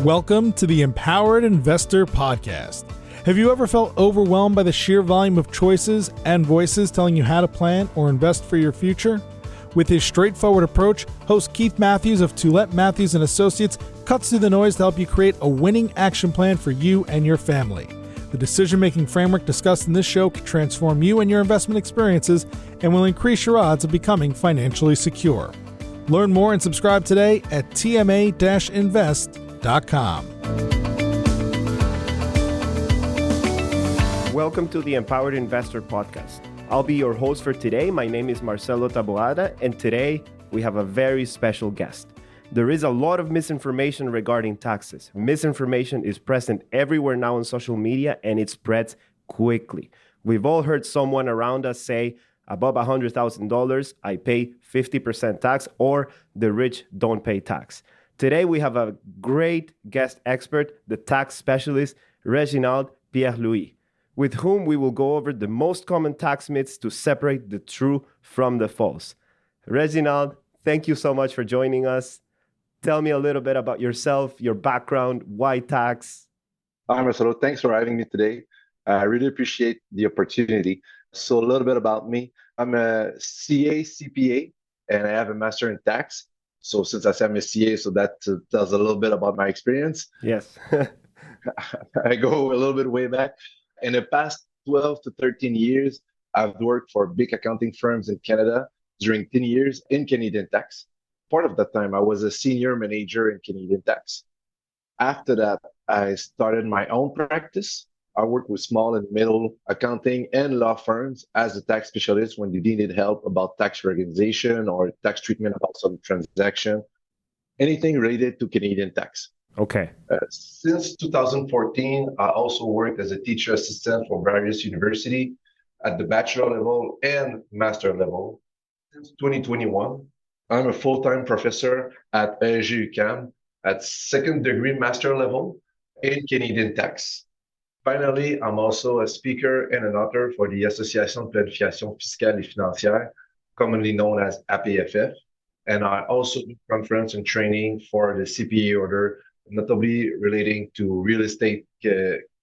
Welcome to the Empowered Investor Podcast. Have you ever felt overwhelmed by the sheer volume of choices and voices telling you how to plan or invest for your future? With his straightforward approach, host Keith Matthews of Toulette Matthews and Associates cuts through the noise to help you create a winning action plan for you and your family. The decision-making framework discussed in this show can transform you and your investment experiences and will increase your odds of becoming financially secure. Learn more and subscribe today at tma-invest.com. Welcome to the Empowered Investor Podcast. I'll be your host for today. My name is Marcelo and today we have a very special guest. There is a lot of misinformation regarding taxes. Misinformation is present everywhere now on social media and it spreads quickly. We've all heard someone around us say, above $100,000, I pay 50% tax, or the rich don't pay tax. Today we have a great guest expert, the tax specialist, Réginald Pierre-Louis, with whom we will go over the most common tax myths to separate the true from the false. Réginald, thank you so much for joining us. Tell me a little bit about yourself, your background, why tax? Hi, Marcelo. Thanks for having me today. I really appreciate the opportunity. So a little bit about me. I'm a CA, CPA, and I have a master in tax. So since I said I'm a CA, so that tells a little bit about my experience. Yes. I go a little bit way back. In the past 12 to 13 years, I've worked for big accounting firms in Canada during 10 years in Canadian tax. Part of that time, I was a senior manager in Canadian tax. After that, I started my own practice. I worked with small and middle accounting and law firms as a tax specialist when they needed help about tax organization or tax treatment about some transaction, anything related to Canadian tax. Okay. Since 2014, I also worked as a teacher assistant for various universities at the bachelor level and master level. Since 2021, I'm a full-time professor at UQAM at second degree master level in Canadian tax. Finally, I'm also a speaker and an author for the Association de Planification Fiscale et Financière, commonly known as APFF. And I also do conference and training for the CPA order, notably relating to real estate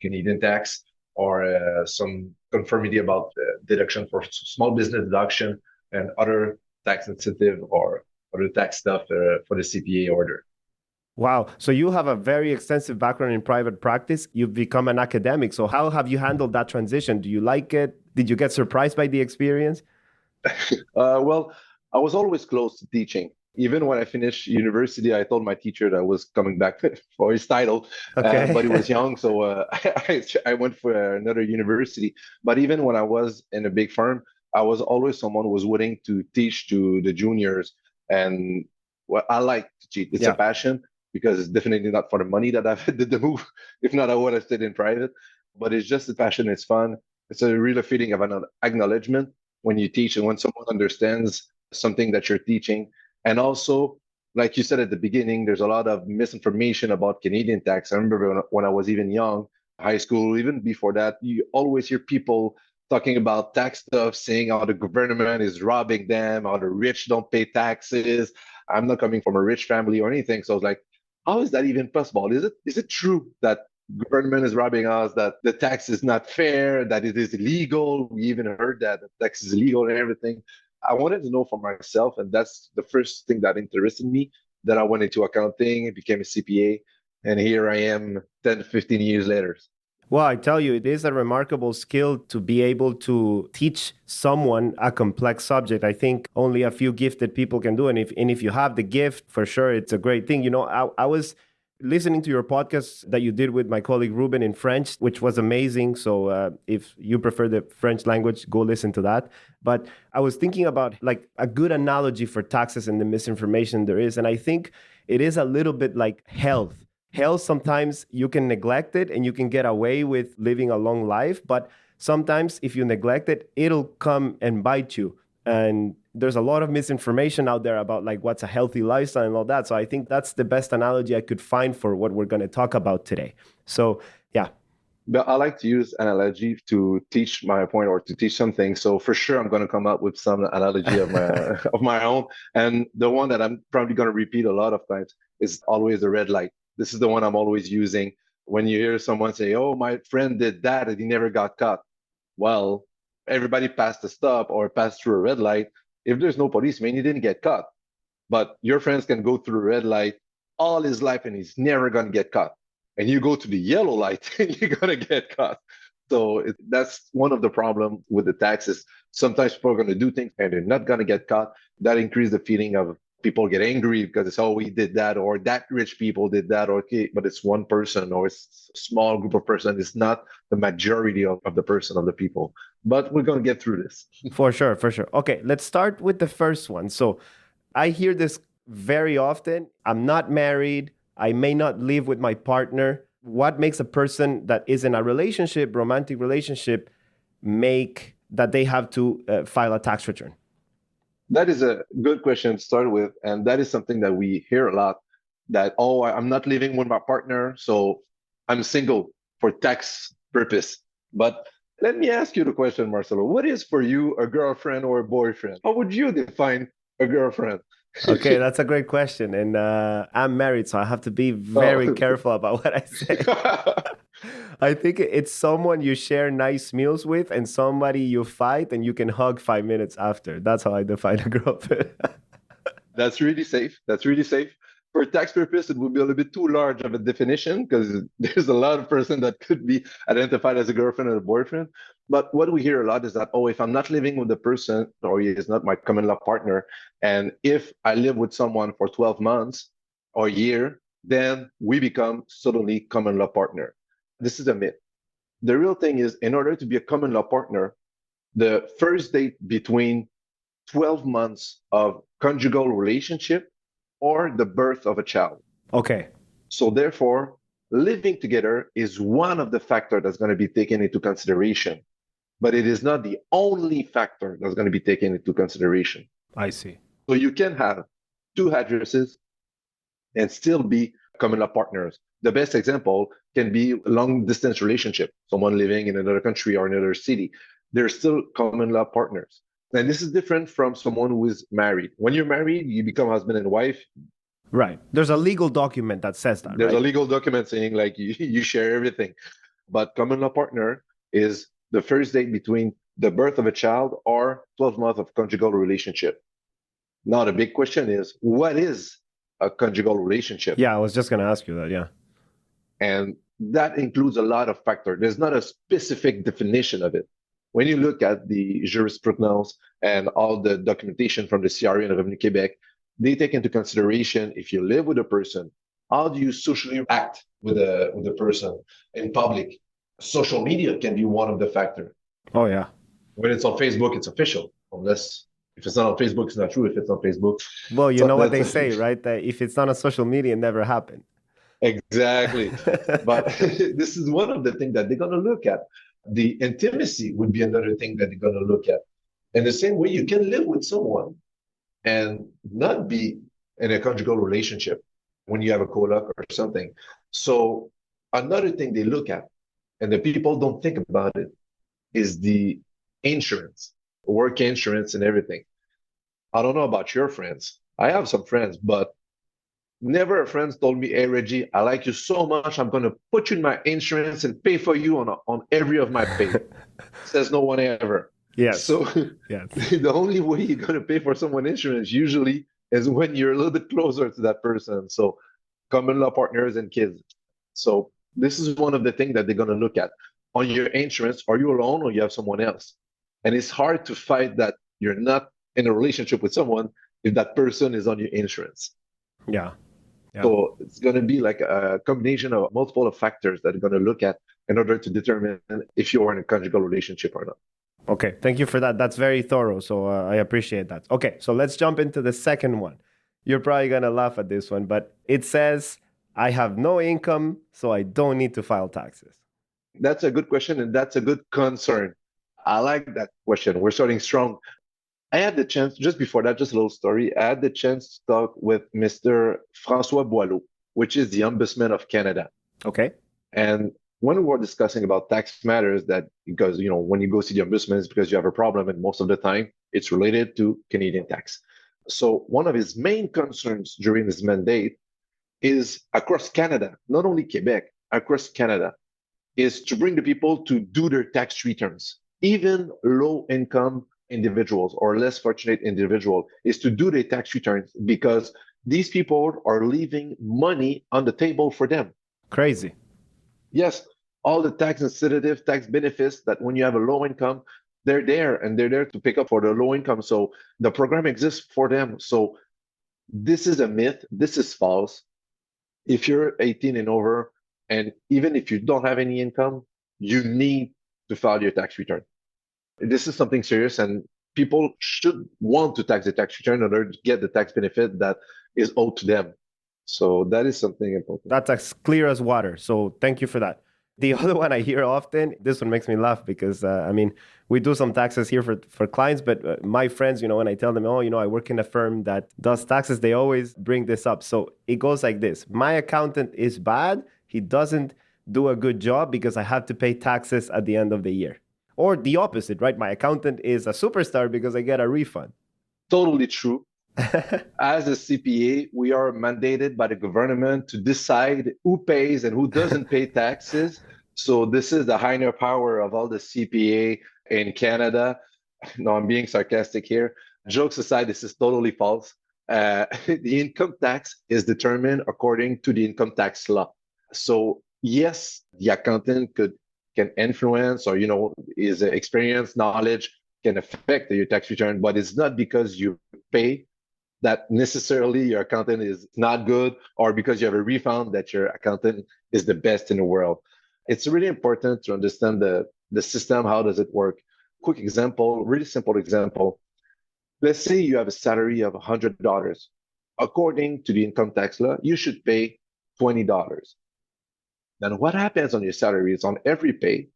Canadian tax or some conformity about deduction for small business deduction and other tax incentive or other tax stuff for the CPA order. Wow. So you have a very extensive background in private practice. You've become an academic. So how have you handled that transition? Do you like it? Did you get surprised by the experience? Well, I was always close to teaching. Even when I finished university, I told my teacher that I was coming back for his title, okay. But he was young, so I went for another university. But even when I was in a big firm, I was always someone who was willing to teach to the juniors. And well, I like to teach. It's a passion because it's definitely not for the money that I did the move. If not, I would have stayed in private. But it's just a passion. It's fun. It's a real feeling of an acknowledgement when you teach and when someone understands something that you're teaching. And also, like you said at the beginning, there's a lot of misinformation about Canadian tax. I remember when I was even young, high school, even before that, you always hear people talking about tax stuff, saying how the government is robbing them, how the rich don't pay taxes. I'm not coming from a rich family or anything. So I was like, how is that even possible? Is it true that government is robbing us, that the tax is not fair, that it is illegal? We even heard that the tax is illegal and everything. I wanted to know for myself, and that's the first thing that interested me, that I went into accounting, became a CPA, and here I am 10, 15 years later. Well, I tell you, it is a remarkable skill to be able to teach someone a complex subject. I think only a few gifted people can do it. And if you have the gift, for sure, it's a great thing. You know, I was listening to your podcast that you did with my colleague Ruben in French, which was amazing. So if you prefer the French language, go listen to that. But I was thinking about like a good analogy for taxes and the misinformation there is. And I think it is a little bit like health. Health, sometimes you can neglect it and you can get away with living a long life. But sometimes if you neglect it, it'll come and bite you. And there's a lot of misinformation out there about like what's a healthy lifestyle and all that. So I think that's the best analogy I could find for what we're going to talk about today. So yeah. But I like to use analogy to teach my point or to teach something. So for sure, I'm going to come up with some analogy of my of my own. And the one that I'm probably going to repeat a lot of times is always the red light. This is the one I'm always using. When you hear someone say, oh, my friend did that and he never got caught. Well, everybody passed a stop or passed through a red light. If there's no policeman, he didn't get caught. But your friends can go through a red light all his life and he's never going to get caught. And you go to the yellow light and you're going to get caught. So that's one of the problems with the taxes. Sometimes people are going to do things and they're not going to get caught. That increases the feeling of people get angry because it's, oh, we did that, or that rich people did that, or okay, but it's one person or it's a small group of person. It's not the majority of the people. But we're going to get through this. For sure, for sure. Okay, let's start with the first one. So I hear this very often. I'm not married. I may not live with my partner. What makes a person that is in a relationship, romantic relationship, make that they have to file a tax return? That is a good question to start with. And that is something that we hear a lot, that, oh, I'm not living with my partner, so I'm single for tax purpose. But let me ask you the question, Marcelo. What is for you a girlfriend or a boyfriend? How would you define a girlfriend? Okay, that's a great question. And I'm married, so I have to be very careful about what I say. I think it's someone you share nice meals with and somebody you fight and you can hug 5 minutes after. That's how I define a girlfriend. That's really safe. That's really safe. For tax purpose, it would be a little bit too large of a definition because there's a lot of person that could be identified as a girlfriend or a boyfriend. But what we hear a lot is that, oh, if I'm not living with the person or he is not my common law partner, and if I live with someone for 12 months or a year, then we become suddenly common law partner. This is a myth. The real thing is, in order to be a common law partner, the first date between 12 months of conjugal relationship or the birth of a child. Okay. So therefore, living together is one of the factors that's going to be taken into consideration, but it is not the only factor that's going to be taken into consideration. I see. So you can have two addresses and still be common law partners. The best example can be a long distance relationship, someone living in another country or another city. They're still common law partners. And this is different from someone who is married. When you're married, you become husband and wife. Right. There's a legal document that says that. There's right? a legal document saying like you share everything. But common law partner is the first date between the birth of a child or 12 months of conjugal relationship. Now, the big question is, what is a conjugal relationship? Yeah, I was just going to ask you that, yeah. And that includes a lot of factors. There's not a specific definition of it. When you look at the jurisprudence and all the documentation from the CRA and Revenu Québec, they take into consideration if you live with a person, how do you socially act with a person in public? Social media can be one of the factors. Oh, yeah. When it's on Facebook, it's official, unless if it's not on Facebook, it's not true. If it's on Facebook, well, you know what they say, right? That if it's not on social media, it never happened. Exactly. But this is one of the things that they're going to look at. The intimacy would be another thing that they're going to look at. In the same way, you can live with someone and not be in a conjugal relationship when you have a coloc or something. So another thing they look at, and the people don't think about it, is the insurance, work insurance and everything. I don't know about your friends. I have some friends, but never a friend told me, hey, Reggie, I like you so much. I'm going to put you in my insurance and pay for you on every of my pay. Says no one ever. Yes. So yes. The only way you're going to pay for someone insurance usually is when you're a little bit closer to that person. So common law partners and kids. So this is one of the things that they're going to look at. On your insurance, are you alone or you have someone else? And it's hard to fight that you're not in a relationship with someone if that person is on your insurance. Yeah. Yeah. So it's going to be like a combination of multiple factors that are going to look at in order to determine if you are in a conjugal relationship or not. Okay, thank you for that. That's very thorough, so I appreciate that. Okay, so let's jump into the second one. You're probably going to laugh at this one, but it says, I have no income, so I don't need to file taxes. That's a good question, and that's a good concern. I like that question. We're starting strong. I had the chance, just before that, just a little story. I had the chance to talk with Mr. François Boileau, which is the Ombudsman of Canada. Okay. And when we were discussing about tax matters, that because, you know, when you go see the Ombudsman, it's because you have a problem, and most of the time it's related to Canadian tax. So one of his main concerns during his mandate is across Canada, not only Quebec, across Canada, is to bring the people to do their tax returns. Even low income individuals or less fortunate individual is to do their tax returns because these people are leaving money on the table for them. Crazy. Yes, all the tax incentive, tax benefits that when you have a low income, they're there and they're there to pick up for the low income. So the program exists for them. So this is a myth. This is false. If you're 18 and over, and even if you don't have any income, you need to file your tax return. This is something serious, and people should want to tax the tax return in order to get the tax benefit that is owed to them. So that is something important. That's as clear as water. So thank you for that. The other one I hear often, this one makes me laugh because, we do some taxes here for clients, but my friends, when I tell them, I work in a firm that does taxes, they always bring this up. So it goes like this. My accountant is bad. He doesn't do a good job because I have to pay taxes at the end of the year. Or the opposite, right? My accountant is a superstar because I get a refund. Totally true. As a CPA, we are mandated by the government to decide who pays and who doesn't pay taxes. So this is the higher power of all the CPA in Canada. No, I'm being sarcastic here. Jokes aside, this is totally false. The income tax is determined according to the income tax law. So yes, the accountant can influence or, his experience, knowledge can affect your tax return, but it's not because you pay that necessarily your accountant is not good or because you have a refund that your accountant is the best in the world. It's really important to understand the system. How does it work? Quick example, really simple example. Let's say you have a salary of $100. According to the income tax law, you should pay $20. Then what happens on your salary is on every pay,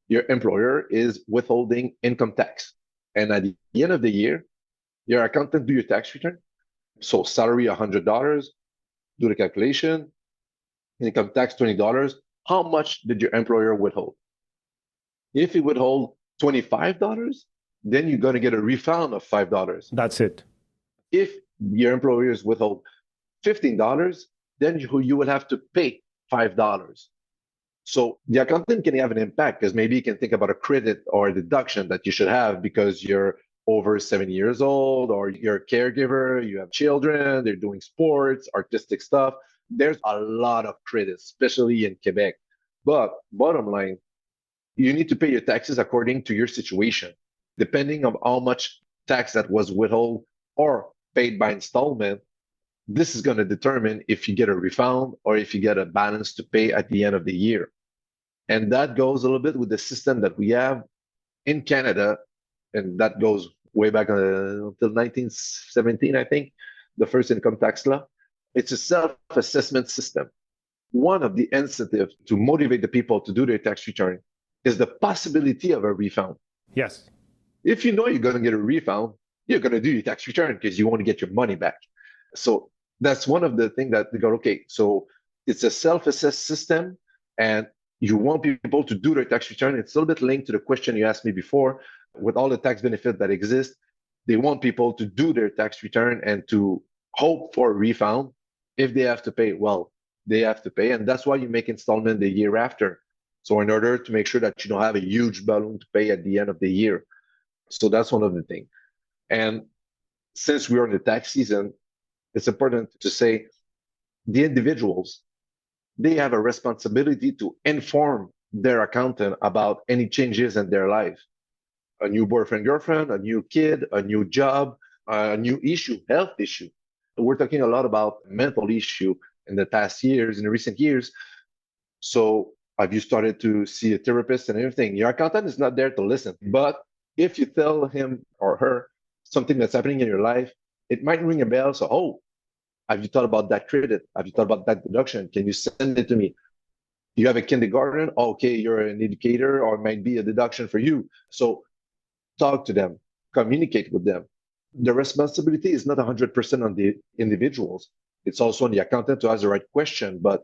your employer is withholding income tax. And at the end of the year, your accountant do your tax return. So salary $100, do the calculation, income tax $20. How much did your employer withhold? If he withhold $25, then you're going to get a refund of $5. That's it. If your employers withhold $15, then you will have to pay $5. So the accountant can have an impact because maybe you can think about a credit or a deduction that you should have because you're over 70 years old or you're a caregiver, you have children, they're doing sports, artistic stuff. There's a lot of credits, especially in Quebec. But bottom line, you need to pay your taxes according to your situation. Depending on how much tax that was withheld or paid by installment, this is going to determine if you get a refund or if you get a balance to pay at the end of the year. And that goes a little bit with the system that we have in Canada, and that goes way back until 1917, I think, the first income tax law. It's a self-assessment system. One of the incentives to motivate the people to do their tax return is the possibility of a refund. Yes. If you know you're going to get a refund, you're going to do your tax return because you want to get your money back. So that's one of the things that they go, okay, so it's a self-assessed system and you want people to do their tax return. It's a little bit linked to the question you asked me before. With all the tax benefits that exist, they want people to do their tax return and to hope for a refund. If they have to pay, well, they have to pay. And that's why you make installment the year after. So in order to make sure that you don't have a huge balloon to pay at the end of the year. So that's one of the things. And since we're in the tax season, it's important to say the individuals, they have a responsibility to inform their accountant about any changes in their life. A new boyfriend, girlfriend, a new kid, a new job, a new issue, health issue. We're talking a lot about mental issue in the past years, in the recent years. So have you started to see a therapist and everything? Your accountant is not there to listen. But if you tell him or her something that's happening in your life, it might ring a bell. So, oh, have you thought about that credit? Have you thought about that deduction? Can you send it to me? You have a kindergarten? Oh, okay, you're an educator, or it might be a deduction for you. So talk to them, communicate with them. The responsibility is not 100% on the individuals. It's also on the accountant to ask the right question. But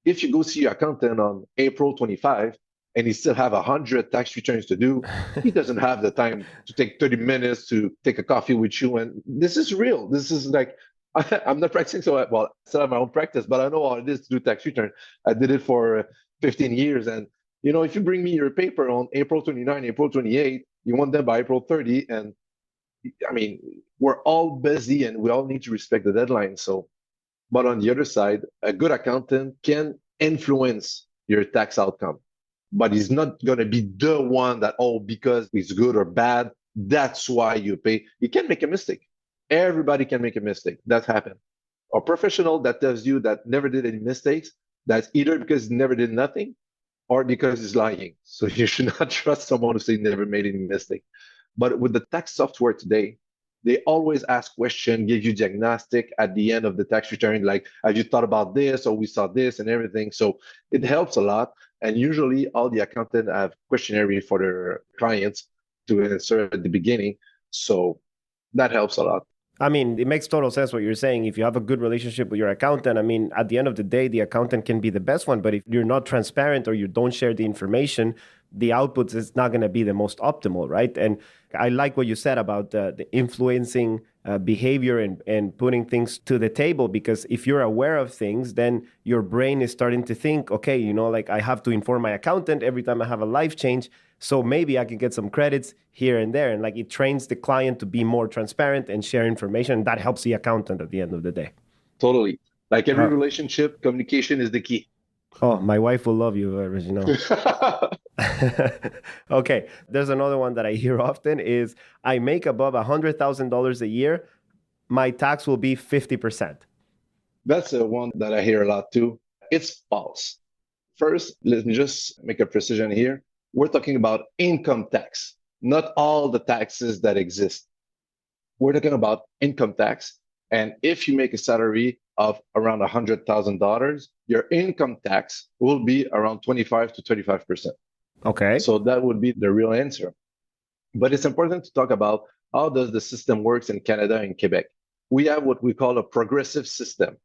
if you go see your accountant on April 25 and he still have 100 tax returns to do, he doesn't have the time to take 30 minutes to take a coffee with you. And this is real. This is like I'm not practicing so well. I still have my own practice, but I know how it is to do tax return. I did it for 15 years. And, if you bring me your paper on April 29, April 28, you want them by April 30. And I mean, we're all busy and we all need to respect the deadline. So, but on the other side, a good accountant can influence your tax outcome, but he's not going to be the one that, oh, because it's good or bad, that's why you pay. You can make a mistake. Everybody can make a mistake. That happened. A professional that tells you that never did any mistakes, that's either because he never did nothing or because he's lying. So you should not trust someone who say never made any mistake. But with the tax software today, they always ask questions, give you diagnostic at the end of the tax return, like, have you thought about this, or we saw this and everything. So it helps a lot. And usually all the accountants have questionnaire for their clients to answer at the beginning. So that helps a lot. I mean, it makes total sense what you're saying. If you have a good relationship with your accountant, I mean, at the end of the day, the accountant can be the best one. But if you're not transparent or you don't share the information, the output is not going to be the most optimal, right? And I like what you said about the influencing behavior and putting things to the table, because if you're aware of things, then your brain is starting to think, okay, like I have to inform my accountant every time I have a life change. So maybe I can get some credits here and there. And like it trains the client to be more transparent and share information. That helps the accountant at the end of the day. Totally. Like every relationship, communication is the key. Oh, my wife will love you, Réginald. Okay. There's another one that I hear often is I make above $100,000 a year. My tax will be 50%. That's the one that I hear a lot too. It's false. First, let me just make a precision here. We're talking about income tax, not all the taxes that exist. We're talking about income tax. And if you make a salary of around $100,000, your income tax will be around 25 to 35%. Okay. So that would be the real answer. But it's important to talk about how does the system works in Canada and Quebec. We have what we call a progressive system.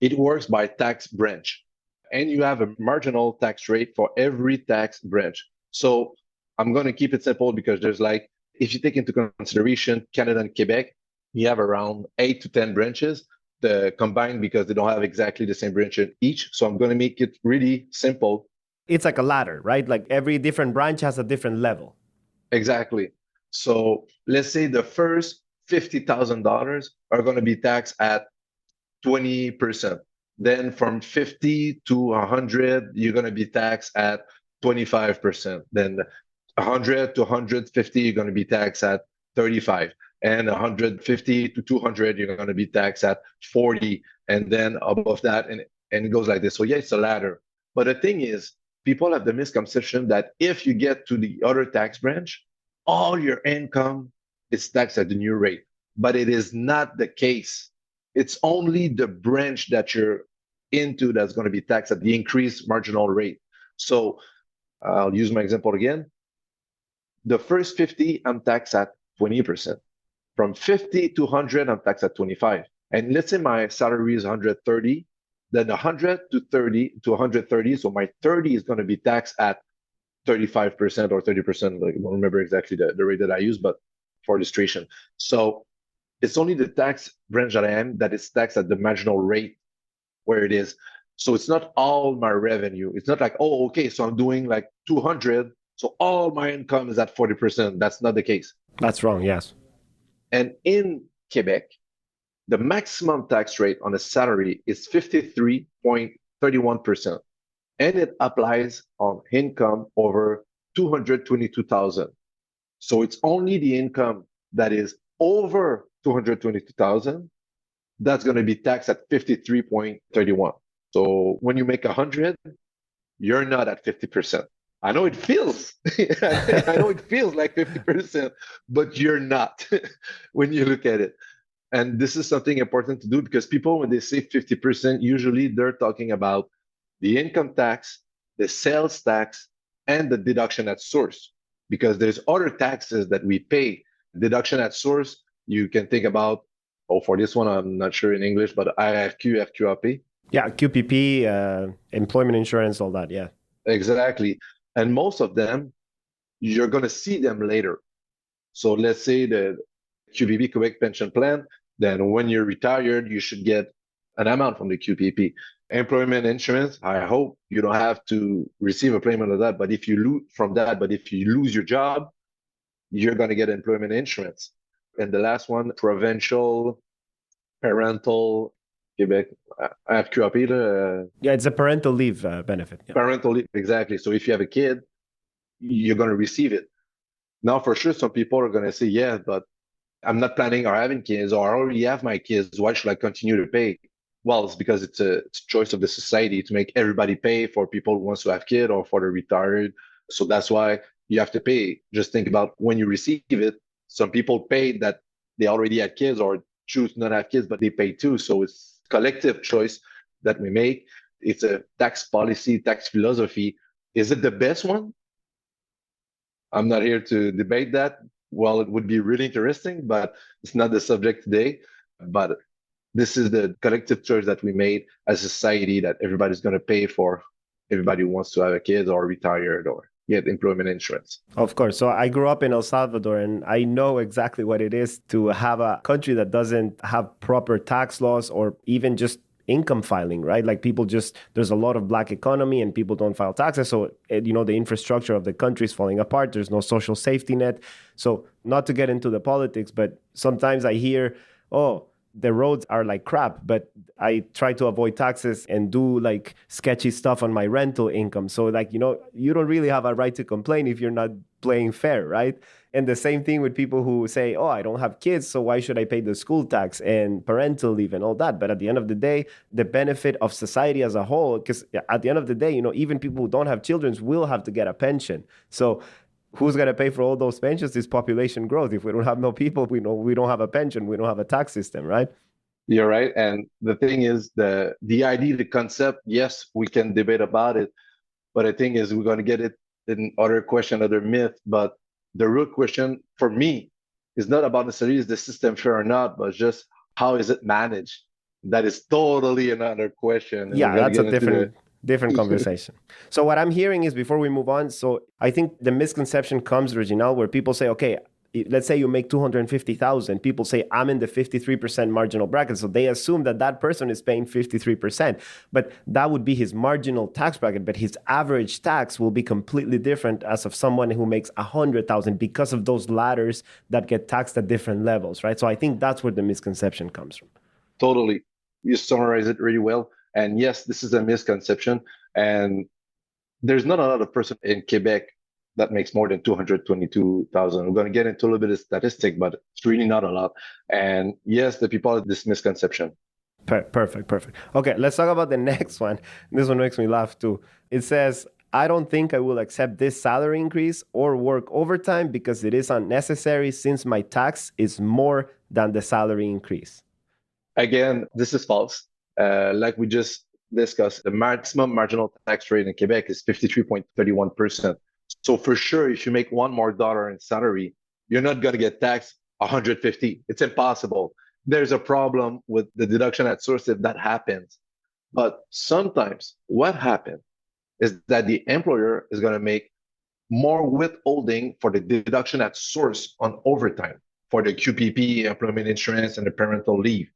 It works by tax branch. And you have a marginal tax rate for every tax branch. So I'm going to keep it simple because there's like, if you take into consideration Canada and Quebec, you have around 8 to 10 branches combined because they don't have exactly the same branch in each. So I'm going to make it really simple. It's like a ladder, right? Like every different branch has a different level. Exactly. So let's say the first $50,000 are going to be taxed at 20%. Then from 50 to 100, you're going to be taxed at 25%. Then 100 to 150, you're going to be taxed at 35. And 150 to 200, you're going to be taxed at 40. And then above that, and it goes like this. So yeah, it's a ladder. But the thing is, people have the misconception that if you get to the other tax branch, all your income is taxed at the new rate. But it is not the case. It's only the branch that you're into that's going to be taxed at the increased marginal rate. So I'll use my example again. The first 50, I'm taxed at 20%. From 50 to 100, I'm taxed at 25. And let's say my salary is 130, then 100 to 30 to 130. So my 30 is going to be taxed at 35% or 30%. I don't remember exactly the rate that I use, but for illustration. So it's only the tax branch that I am that is taxed at the marginal rate where it is. So it's not all my revenue. It's not like, oh, okay, so I'm doing like 200. So all my income is at 40%. That's not the case. That's wrong, yes. And in Quebec, the maximum tax rate on a salary is 53.31%. And it applies on income over 222,000. So it's only the income that is over 222,000 that's going to be taxed at 53.31. So when you make 100, you're not at 50%. I know it feels, I know it feels like 50%, but you're not when you look at it. And this is something important to do because people, when they say 50%, usually they're talking about the income tax, the sales tax, and the deduction at source. Because there's other taxes that we pay. Deduction at source, you can think about, for this one, I'm not sure in English, but RRQ, RQAP. Yeah, QPP, employment insurance, all that, yeah. Exactly. And most of them, you're going to see them later. So let's say the QPP, Quebec Pension Plan, then when you're retired, you should get an amount from the QPP. Employment insurance, I hope you don't have to receive a payment of that. But if you lose from that, but if you lose your job, you're going to get employment insurance. And the last one, provincial parental Quebec. I have QRP. Yeah, it's a parental leave benefit. Yeah. Parental leave, exactly. So if you have a kid, you're going to receive it. Now, for sure, some people are going to say, yeah, but I'm not planning on having kids, or I already have my kids. Why should I continue to pay? Well, it's because it's a choice of the society to make everybody pay for people who wants to have kids or for the retired. So that's why you have to pay. Just think about when you receive it. Some people pay that they already had kids or choose not have kids, but they pay too. So it's collective choice that we make. It's a tax policy, tax philosophy. Is it the best one? I'm not here to debate that. Well, it would be really interesting, but it's not the subject today. But this is the collective choice that we made as a society, that everybody's going to pay for everybody who wants to have a kid or retired or get employment insurance. Of course. So I grew up in El Salvador, and I know exactly what it is to have a country that doesn't have proper tax laws or even just income filing, right? Like there's a lot of black economy and people don't file taxes. So, the infrastructure of the country is falling apart. There's no social safety net. So not to get into the politics, but sometimes I hear, oh, the roads are like crap, but I try to avoid taxes and do like sketchy stuff on my rental income. So you don't really have a right to complain if you're not playing fair, right? And the same thing with people who say, oh, I don't have kids, so why should I pay the school tax and parental leave and all that? But at the end of the day, the benefit of society as a whole, because at the end of the day, even people who don't have children will have to get a pension. So who's going to pay for all those pensions? Is population growth. If we don't have no people, we don't have a pension, we don't have a tax system, right? You're right. And the thing is, the idea, the concept, yes, we can debate about it. But the thing is, we're going to get it in other question, other myth. But the real question for me is not about necessarily is the system fair or not, but just how is it managed? That is totally another question. Yeah, that's a different conversation. So what I'm hearing is, before we move on, so I think the misconception comes, Réginald, where people say, okay, let's say you make 250,000. People say, I'm in the 53% marginal bracket. So they assume that person is paying 53%. But that would be his marginal tax bracket. But his average tax will be completely different as of someone who makes 100,000 because of those ladders that get taxed at different levels, right? So I think that's where the misconception comes from. Totally. You summarize it really well. And yes, this is a misconception. And there's not a lot of person in Quebec that makes more than 222,000. We're going to get into a little bit of statistic, but it's really not a lot. And yes, the people have this misconception. Perfect. Okay, let's talk about the next one. This one makes me laugh too. It says, I don't think I will accept this salary increase or work overtime because it is unnecessary since my tax is more than the salary increase. Again, this is false. Like we just discussed, the maximum marginal tax rate in Quebec is 53.31%. So for sure, if you make $1 more in salary, you're not going to get taxed 150. It's impossible. There's a problem with the deduction at source if that happens. But sometimes what happens is that the employer is going to make more withholding for the deduction at source on overtime for the QPP, employment insurance, and the parental leave.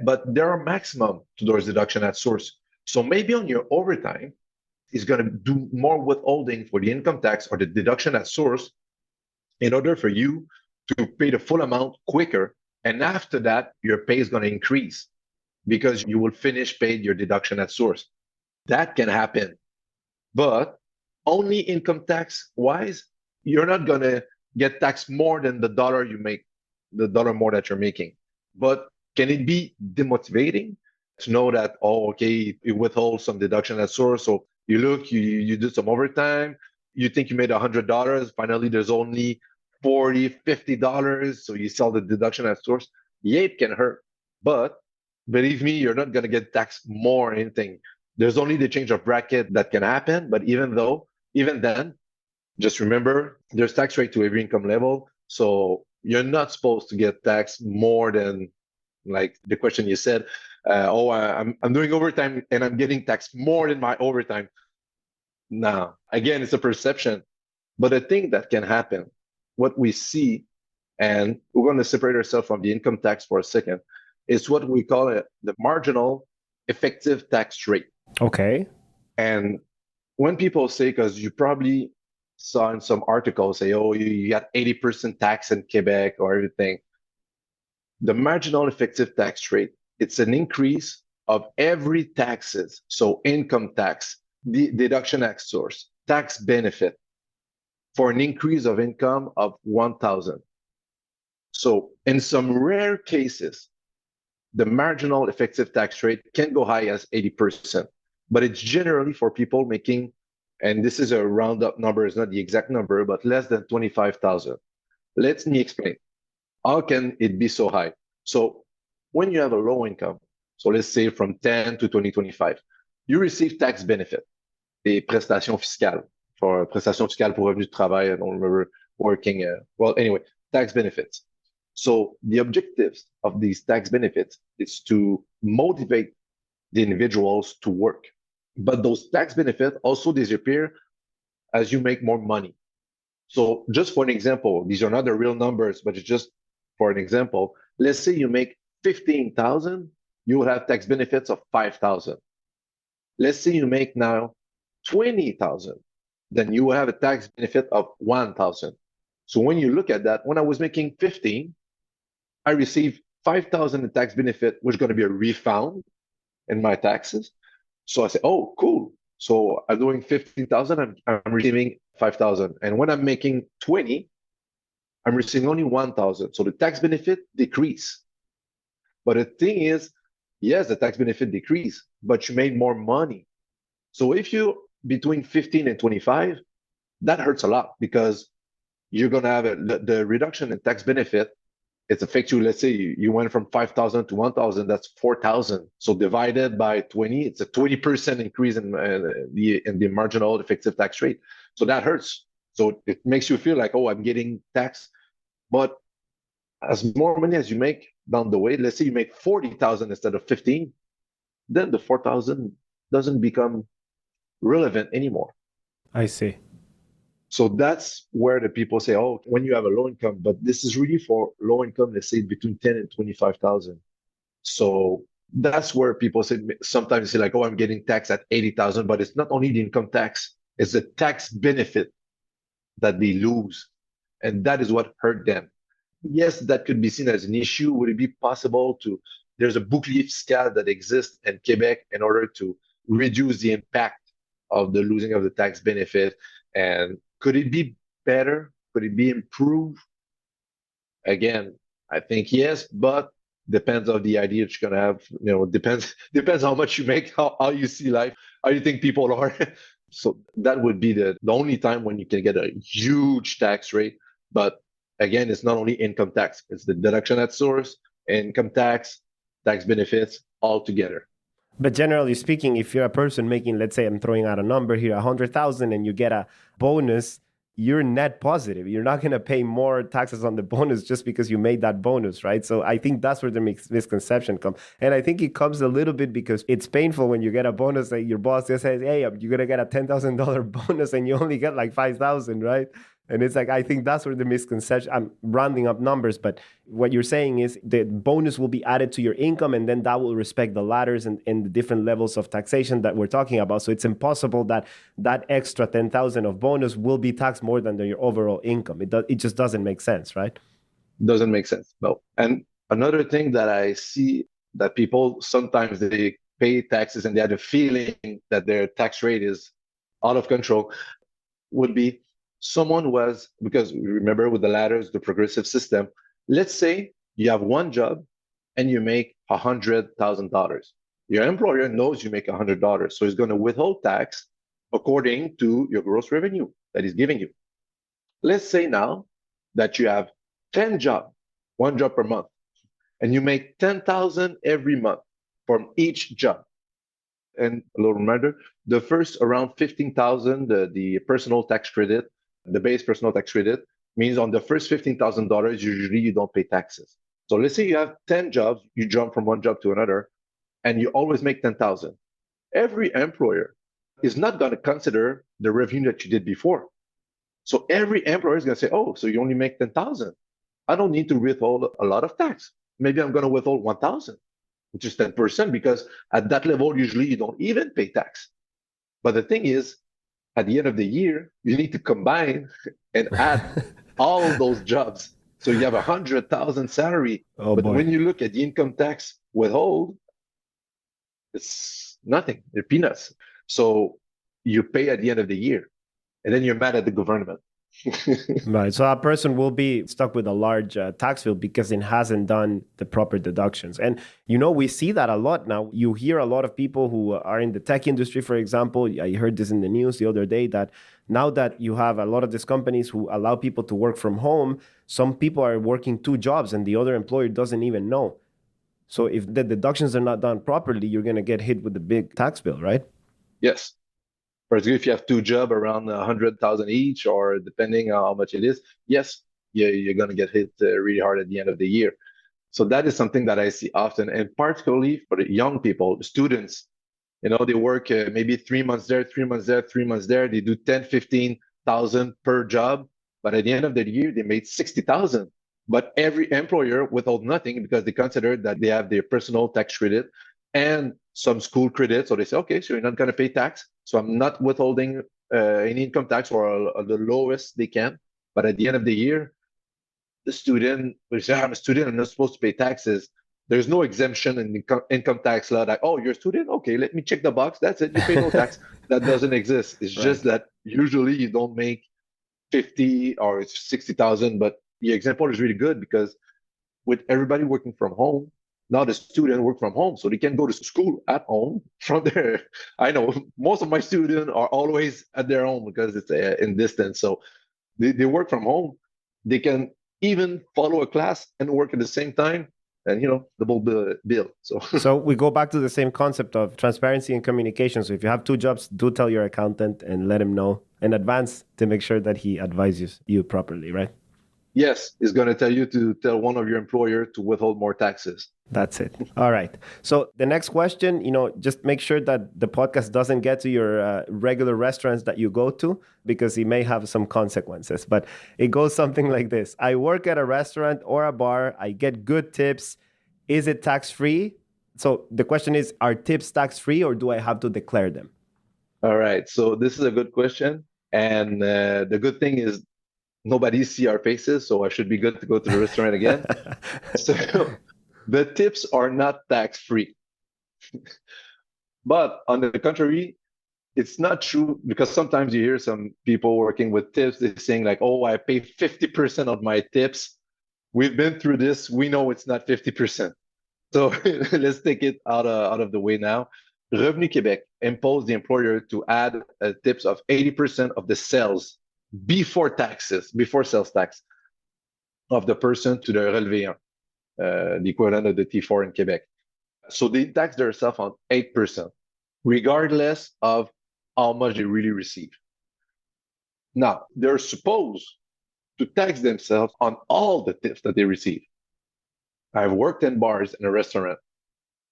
But there are maximum to those deduction at source. So maybe on your overtime, is going to do more withholding for the income tax or the deduction at source in order for you to pay the full amount quicker. And after that, your pay is going to increase because you will finish paying your deduction at source. That can happen. But only income tax wise, you're not going to get taxed more than the dollar you make, the dollar more that you're making. But can it be demotivating to know that, oh, okay, you withhold some deduction at source, so you look, you do some overtime, you think you made $100, finally there's only $40, $50, so you sell the deduction at source. Yeah, it can hurt, but believe me, you're not going to get taxed more or anything. There's only the change of bracket that can happen, but even then, just remember, there's tax rate to every income level, so you're not supposed to get taxed more than, like the question you said, I'm doing overtime and I'm getting taxed more than my overtime. Now, again, it's a perception. But the thing that can happen, what we see, And we're going to separate ourselves from the income tax for a second. It's what we call the marginal effective tax rate. Okay. And when people say, because you probably saw in some articles say, oh, you got 80% tax in Quebec or everything. The marginal effective tax rate, it's an increase of every taxes. So income tax, the deduction at source, tax benefit for an increase of income of 1,000. So in some rare cases, the marginal effective tax rate can go high as 80%, but it's generally for people making, and this is a round up number, it's not the exact number, but less than 25,000. Let me explain. How can it be so high? So when you have a low income, so let's say from 10 to 2025, you receive tax benefit, des prestations fiscales, for prestations fiscales pour revenu de travail, I don't remember working, well, anyway, tax benefits. So the objectives of these tax benefits is to motivate the individuals to work. But those tax benefits also disappear as you make more money. So just for an example, these are not the real numbers, but it's just for an example. Let's say you make 15,000, you will have tax benefits of 5,000. Let's say you make now 20,000, then you will have a tax benefit of 1,000. So when you look at that, when I was making 15, I received 5,000 in tax benefit, which is going to be a refund in my taxes. So I say, oh, cool. So I'm doing 15,000, I'm receiving 5,000. And when I'm making 20, I'm receiving only 1,000. So the tax benefit decrease. But the thing is, yes, the tax benefit decrease, but you made more money. So if you between 15 and 25, that hurts a lot because you're going to have the reduction in tax benefit. It affects you. Let's say you went from 5,000 to 1,000. That's 4,000. So divided by 20, it's a 20% increase in the marginal effective tax rate. So that hurts. So it makes you feel like, oh, I'm getting taxed. But as more money as you make down the way, let's say you make 40,000 instead of 15, then the 4,000 doesn't become relevant anymore. I see. So that's where the people say, oh, when you have a low income, but this is really for low income, let's say between 10 and 25,000. So that's where people say, sometimes say like, oh, I'm getting taxed at 80,000, but it's not only the income tax, it's the tax benefit that they lose. And that is what hurt them. Yes, that could be seen as an issue. Would it be possible there's a bouclier fiscal that exists in Quebec in order to reduce the impact of the losing of the tax benefit? And could it be better? Could it be improved? Again, I think yes, but depends on the idea that you're gonna have. Depends how much you make, how you see life, how you think people are. So that would be the only time when you can get a huge tax rate. But again, it's not only income tax; it's the deduction at source, income tax, tax benefits all together. But generally speaking, if you're a person making, let's say I'm throwing out a number here, 100,000, and you get a bonus, you're net positive. You're not going to pay more taxes on the bonus just because you made that bonus, right? So I think that's where the misconception comes. And I think it comes a little bit because it's painful when you get a bonus that your boss just says, hey, you're going to get a $10,000 bonus and you only get like 5,000, right? And it's like, I think that's where the misconception, I'm rounding up numbers, but what you're saying is the bonus will be added to your income and then that will respect the ladders and the different levels of taxation that we're talking about. So it's impossible that that extra 10,000 of bonus will be taxed more than your overall income. It just doesn't make sense, right? Doesn't make sense, no. And another thing that I see that people sometimes they pay taxes and they have a feeling that their tax rate is out of control would be someone was, because remember with the ladders, the progressive system, let's say you have one job and you make $100,000. Your employer knows you make $100, so he's going to withhold tax according to your gross revenue that he's giving you. Let's say now that you have 10 jobs, one job per month, and you make 10,000 every month from each job. And a little reminder, the first around 15,000, the personal tax credit, the base personal tax credit means on the first $15,000, usually you don't pay taxes. So let's say you have 10 jobs, you jump from one job to another, and you always make 10,000. Every employer is not going to consider the revenue that you did before. So every employer is going to say, oh, so you only make 10,000. I don't need to withhold a lot of tax. Maybe I'm going to withhold 1,000, which is 10%, because at that level, usually you don't even pay tax. But the thing is, at the end of the year, you need to combine and add all those jobs. So you have 100,000 salary. Oh But boy. when you look at the income tax withhold, it's nothing. They're peanuts. So you pay at the end of the year, and then you're mad at the government. Right. So a person will be stuck with a large tax bill because it hasn't done the proper deductions. And, we see that a lot now. You hear a lot of people who are in the tech industry, for example. I heard this in the news the other day that now that you have a lot of these companies who allow people to work from home, some people are working two jobs and the other employer doesn't even know. So if the deductions are not done properly, you're going to get hit with a big tax bill, right? Yes. For example, if you have two jobs around 100,000 each, or depending on how much it is, yes, you're going to get hit really hard at the end of the year. So that is something that I see often, and particularly for the young people, the students. They work maybe 3 months there, 3 months there, 3 months there. They do 10, 15,000 per job, but at the end of the year, they made 60,000. But every employer withhold nothing because they consider that they have their personal tax credit and some school credit. So they say, okay, so you're not going to pay tax. So I'm not withholding any income tax, or the lowest they can. But at the end of the year, the student will say, I'm a student, I'm not supposed to pay taxes. There's no exemption in the income tax law that, oh, you're a student? Okay, let me check the box. That's it. You pay no tax. That doesn't exist. It's just that usually you don't make 50 or 60,000. But the example is really good because with everybody working from home, now the student work from home, so they can go to school at home from there. I know most of my students are always at their home because it's in distance. So they work from home. They can even follow a class and work at the same time, and double bill. So we go back to the same concept of transparency and communication. So if you have two jobs, do tell your accountant and let him know in advance to make sure that he advises you properly, right? Yes, it's going to tell you to tell one of your employer to withhold more taxes. That's it. All right. So the next question, just make sure that the podcast doesn't get to your regular restaurants that you go to, because it may have some consequences. But it goes something like this. I work at a restaurant or a bar. I get good tips. Is it tax-free? So the question is, are tips tax-free, or do I have to declare them? All right. So this is a good question. And the good thing is nobody see our faces, so I should be good to go to the restaurant again. So the tips are not tax-free. But on the contrary, it's not true, because sometimes you hear some people working with tips, they're saying like, oh, I pay 50% of my tips. We've been through this. We know it's not 50%. So let's take it out of the way now. Revenu Québec imposed the employer to add tips of 80% of the sales before taxes, before sales tax of the person to the relevé 1, the equivalent of the T4 in Quebec. So they tax themselves on 8%, regardless of how much they really receive. Now, they're supposed to tax themselves on all the tips that they receive. I've worked in bars and a restaurant.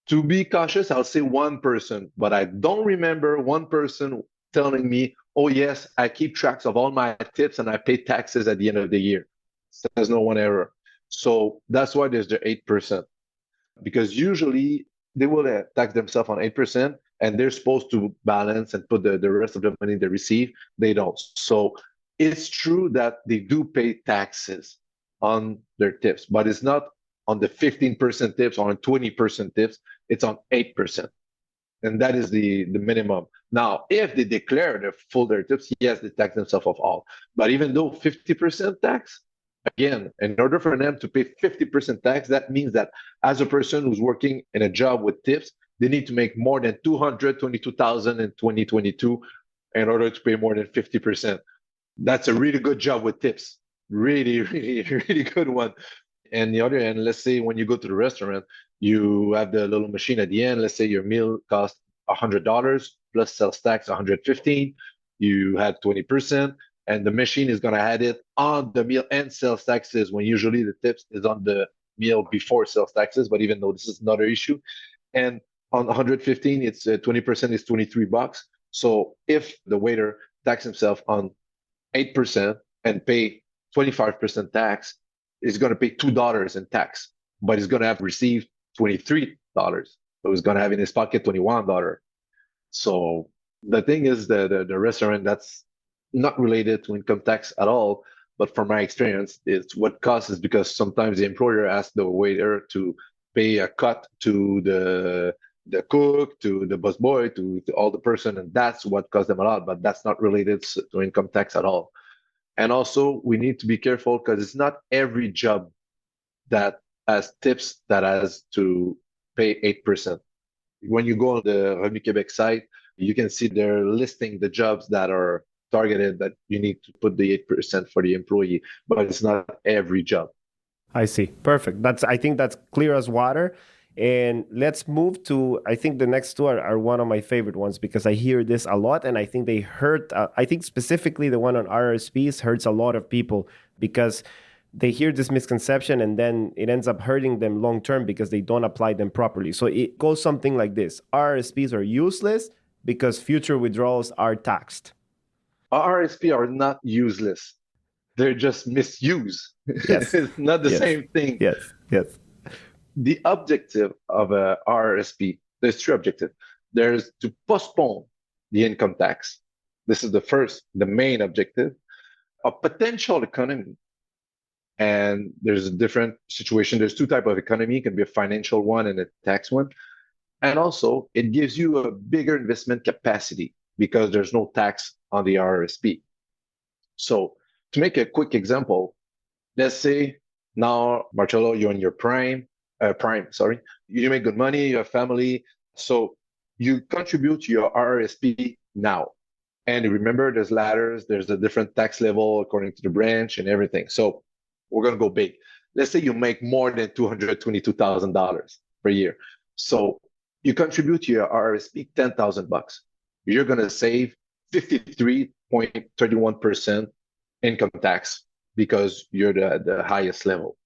To be cautious, I'll say one person, but I don't remember one person telling me, oh, yes, I keep tracks of all my tips and I pay taxes at the end of the year. So there's no one error. So that's why there's the 8%. Because usually they will tax themselves on 8%, and they're supposed to balance and put the rest of the money they receive. They don't. So it's true that they do pay taxes on their tips, but it's not on the 15% tips or on 20% tips. It's on 8%. And that is the minimum. Now, if they declare their tips, yes, they tax themselves of all. But even though 50% tax, again, in order for them to pay 50% tax, that means that as a person who's working in a job with tips, they need to make more than 222,000 in 2022 in order to pay more than 50%. That's a really good job with tips. Really, really, really good one. And the other end, let's say when you go to the restaurant, you have the little machine at the end. Let's say your meal costs $100 plus sales tax $115. You had 20%, and the machine is going to add it on the meal and sales taxes, when usually the tips is on the meal before sales taxes. But even though this is another issue, and on 115, it's 20% is $23. So if the waiter tax himself on 8% and pay 25% tax, is going to pay $2 in tax, but he's going to have received $23. So he's going to have in his pocket $21. So the thing is, the restaurant, that's not related to income tax at all. But from my experience, it's what causes, because sometimes the employer asks the waiter to pay a cut to the cook, to the busboy, to all the person, and that's what costs them a lot. But that's not related to income tax at all. And also, we need to be careful because it's not every job that has tips that has to pay 8%. When you go on the Revenu Québec site, you can see they're listing the jobs that are targeted that you need to put the 8% for the employee, but it's not every job. I see. Perfect. I think that's clear as water. And let's move to, I think the next two are one of my favorite ones because I hear this a lot and I think they hurt. I think specifically the one on RSPs hurts a lot of people because they hear this misconception and then it ends up hurting them long term because they don't apply them properly. So it goes something like this. RSPs are useless because future withdrawals are taxed. RSP are not useless. They're just misused. Yes. It's not the same thing. Yes. The objective of a RSP, there's three objectives. There's to postpone the income tax. This is the main objective. A potential economy. And there's a different situation. There's two types of economy. It can be a financial one and a tax one. And also, it gives you a bigger investment capacity because there's no tax on the RSP. So to make a quick example, let's say now, Marcelo, you're in your prime. You make good money, you have family. So you contribute to your RSP now. And remember, there's ladders, there's a different tax level according to the branch and everything. So we're going to go big. Let's say you make more than $222,000 per year. So you contribute to your RSP $10,000. You're going to save 53.31% income tax because you're the highest level.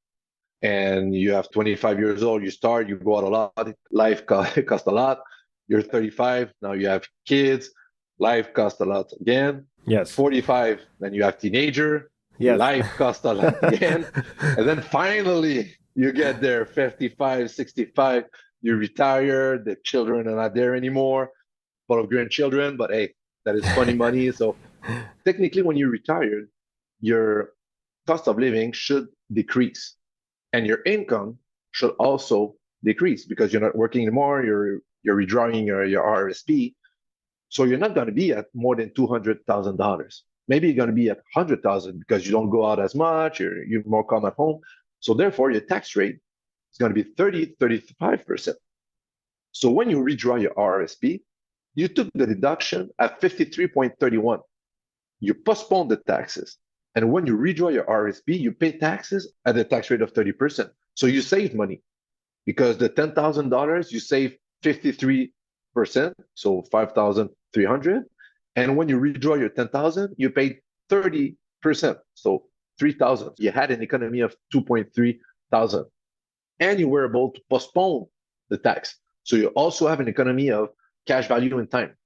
And you have 25 years old, you start, you go out a lot, life costs a lot. You're 35, now you have kids, life costs a lot again. Yes. 45, then you have teenager, yes. Life costs a lot again. And then finally, you get there, 55, 65, you retire, the children are not there anymore, full of grandchildren, but hey, that is funny money. So technically, when you're retired, your cost of living should decrease. And your income should also decrease because you're not working anymore. You're withdrawing your RSP. So you're not going to be at more than $200,000. Maybe you're going to be at $100,000 because you don't go out as much. You're more calm at home. So therefore, your tax rate is going to be 35%. So when you withdraw your RSP, you took the deduction at 53.31. You postponed the taxes. And when you withdraw your RSP, you pay taxes at the tax rate of 30%. So you save money because the $10,000, you save 53%, so 5,300. And when you withdraw your 10,000, you pay 30%, so 3,000. You had an economy of 2.3 thousand. And you were able to postpone the tax. So you also have an economy of cash value and time.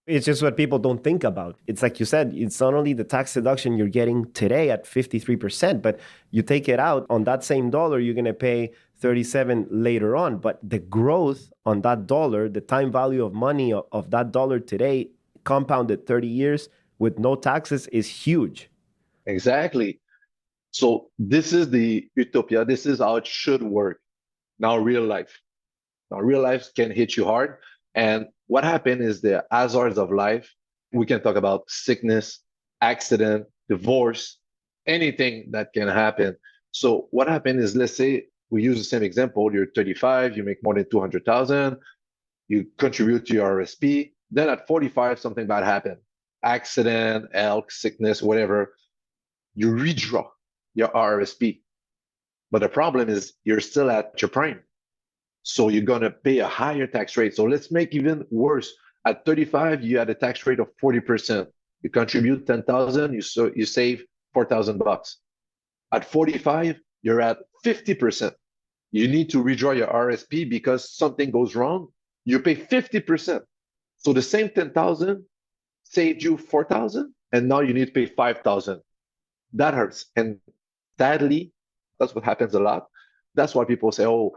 It's just what people don't think about. It's like you said, it's not only the tax deduction you're getting today at 53%, but you take it out on that same dollar, you're going to pay 37 later on. But the growth on that dollar, the time value of money of that dollar today, compounded 30 years with no taxes is huge. Exactly. So this is the utopia. This is how it should work. Now, real life can hit you hard. And what happened is the hazards of life. We can talk about sickness, accident, divorce, anything that can happen. So what happened is, let's say we use the same example. You're 35, you make more than 200,000, you contribute to your RSP. Then at 45, something bad happened. Accident, health, sickness, whatever. You redraw your RSP. But the problem is you're still at your prime. So you're going to pay a higher tax rate. So let's make even worse. At 35, you had a tax rate of 40%. You contribute 10,000, you save $4,000. At 45, you're at 50%. You need to redraw your RSP because something goes wrong. You pay 50%. So the same 10,000 saved you 4,000, and now you need to pay 5,000. That hurts. And sadly, That's what happens a lot. That's why people say, oh,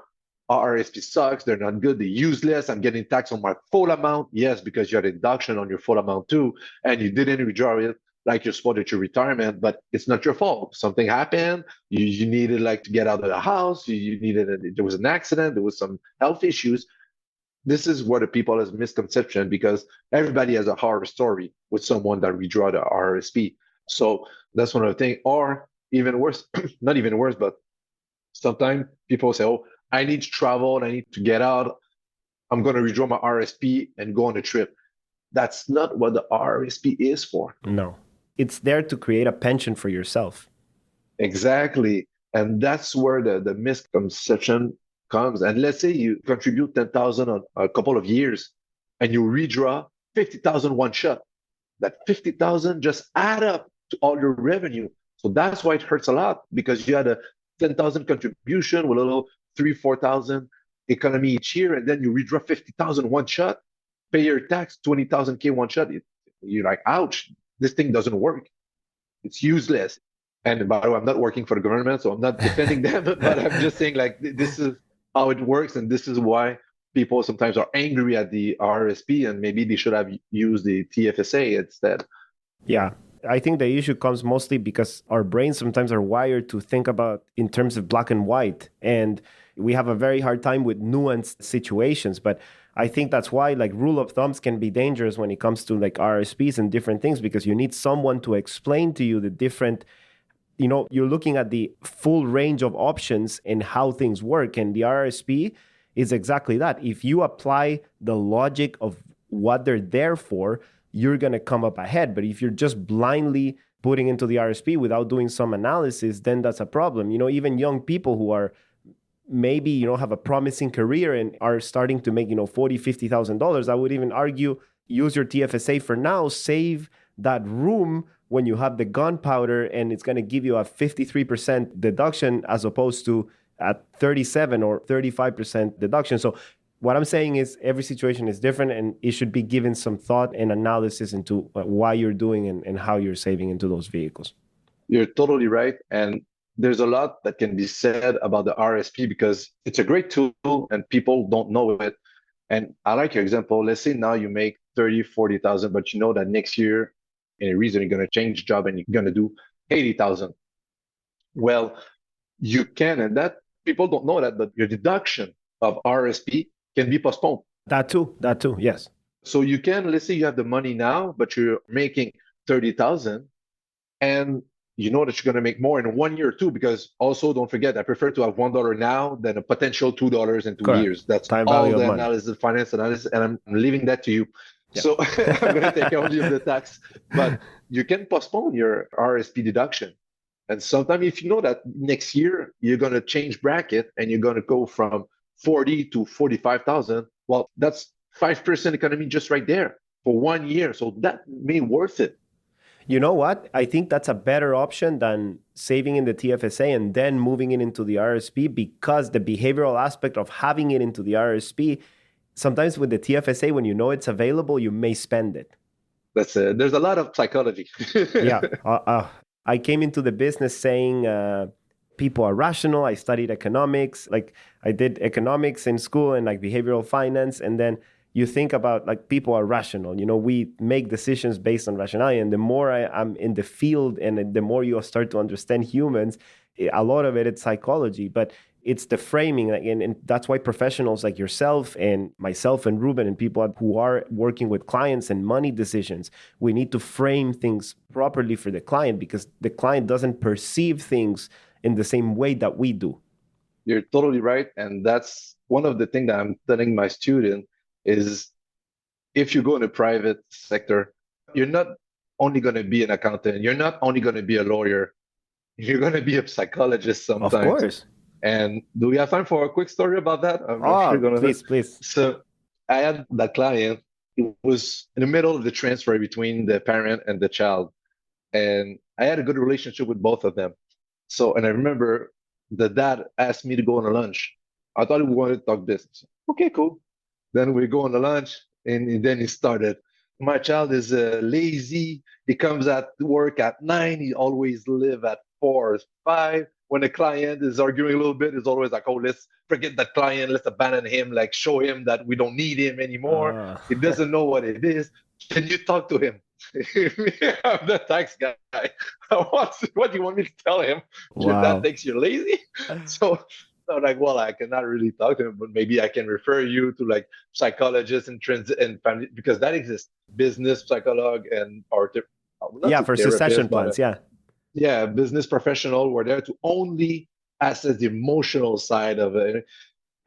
RSP sucks. They're not good. They're useless. I'm getting taxed on my full amount. Yes, because you had a deduction on your full amount too, and you didn't withdraw it like you're supposed to your retirement, but it's not your fault. Something happened. You needed like to get out of the house. You needed, there was an accident. There was some health issues. This is what the people has misconception because everybody has a horror story with someone that withdraw the RSP. So that's one of the things. Or even worse, not even worse, but sometimes people say, oh, I need to travel and I need to get out. I'm going to withdraw my RSP and go on a trip. That's not what the RSP is for. No, it's there to create a pension for yourself. Exactly. And that's where the misconception comes. And let's say you contribute 10,000 on a couple of years and you redraw 50,000 one shot. That 50,000 just add up to all your revenue. So that's why it hurts a lot because you had a 10,000 contribution with a little 4,000 economy each year, and then you redraw 50,000 one shot, pay your tax 20,000 K one shot. You're like, ouch, this thing doesn't work. It's useless. And by the way, I'm not working for the government, so I'm not defending them, but I'm just saying like this is how it works, and this is why people sometimes are angry at the RSP, and maybe they should have used the TFSA instead. Yeah. I think the issue comes mostly because our brains sometimes are wired to think about in terms of black and white. And we have a very hard time with nuanced situations. But I think that's why like rule of thumbs can be dangerous when it comes to like RSPs and different things, because you need someone to explain to you the different, you're looking at the full range of options and how things work. And the RSP is exactly that. If you apply the logic of what they're there for, you're going to come up ahead. But if you're just blindly putting into the RSP without doing some analysis, then that's a problem. Even young people who are maybe, have a promising career and are starting to make, $40,000, $50,000, I would even argue, use your TFSA for now, save that room when you have the gunpowder, and it's going to give you a 53% deduction as opposed to at 37 or 35% deduction. So what I'm saying is every situation is different, and it should be given some thought and analysis into why you're doing and how you're saving into those vehicles. You're totally right. And there's a lot that can be said about the RSP because it's a great tool and people don't know it. And I like your example. Let's say now you make 30, 40,000, but you know that next year, in a reason, you're going to change job and you're going to do 80,000. Well, you can, and that people don't know that, but your deduction of RSP can be postponed. That too, yes. So you can, let's say you have the money now, but you're making 30,000 and you know that you're going to make more in 1 year or two, because also don't forget, I prefer to have $1 now than a potential $2 in 2 Correct. years. That's time all value the of money. analysis, finance analysis, and I'm leaving that to you. Yeah. So I'm going to take care of the tax, but you can postpone your RSP deduction. And sometimes if you know that next year you're going to change bracket and you're going to go from 40 to 45,000, well, that's 5% economy just right there for 1 year. So that may worth it. You know what? I think that's a better option than saving in the TFSA and then moving it into the RSP, because the behavioral aspect of having it into the RSP, sometimes with the TFSA, when you know it's available, you may spend it. That's it. There's a lot of psychology. Yeah. I came into the business saying people are rational. I studied economics. Like I did economics in school and like behavioral finance. And then you think about like people are rational. We make decisions based on rationality. And the more I'm in the field and the more you start to understand humans, a lot of it's psychology, but it's the framing. And that's why professionals like yourself and myself and Ruben and people who are working with clients and money decisions, we need to frame things properly for the client, because the client doesn't perceive things in the same way that we do. You're totally right. And that's one of the things that I'm telling my student is if you go in the private sector, you're not only going to be an accountant. You're not only going to be a lawyer. You're going to be a psychologist sometimes. Of course. And do we have time for a quick story about that? I'm not sure please. So I had that client. It was in the middle of the transfer between the parent and the child. And I had a good relationship with both of them. So, and I remember the dad asked me to go on a lunch. I thought he wanted to talk business. Okay, cool. Then we go on the lunch, and then he started. My child is lazy. He comes at work at 9. He always live at 4 or 5. when a client is arguing a little bit, it's always like, oh, let's forget that client, let's abandon him, like show him that we don't need him anymore. He doesn't know what it is. Can you talk to him? I'm the tax guy. What do you want me to tell him? Wow. That thinks you're lazy? So I'm like, well, I cannot really talk to him, but maybe I can refer you to like psychologists and family, because that exists. Business psychologue and for succession plans. Yeah, business professional were there to only assess the emotional side of it.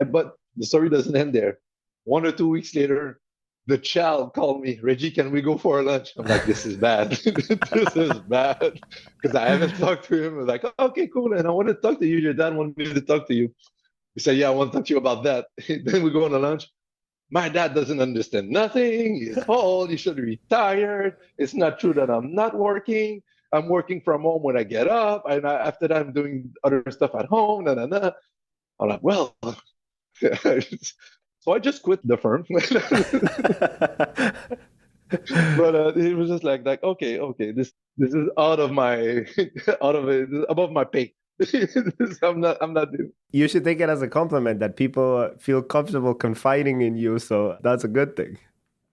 But the story doesn't end there. 1 or 2 weeks later, the child called me, Reggie, can we go for a lunch? I'm like, this is bad. This is bad. Because I haven't talked to him. I was like, okay, cool. And I want to talk to you. Your dad wanted me to talk to you. He said, yeah, I want to talk to you about that. Then we go on a lunch. My dad doesn't understand nothing. He's old. He should be retired. It's not true that I'm not working. I'm working from home when I get up. And after that, I'm doing other stuff at home. I'm like, well, so I just quit the firm. But it was just like okay, this is out of my above my pay. I'm not doing. You should take it as a compliment that people feel comfortable confiding in you. So that's a good thing.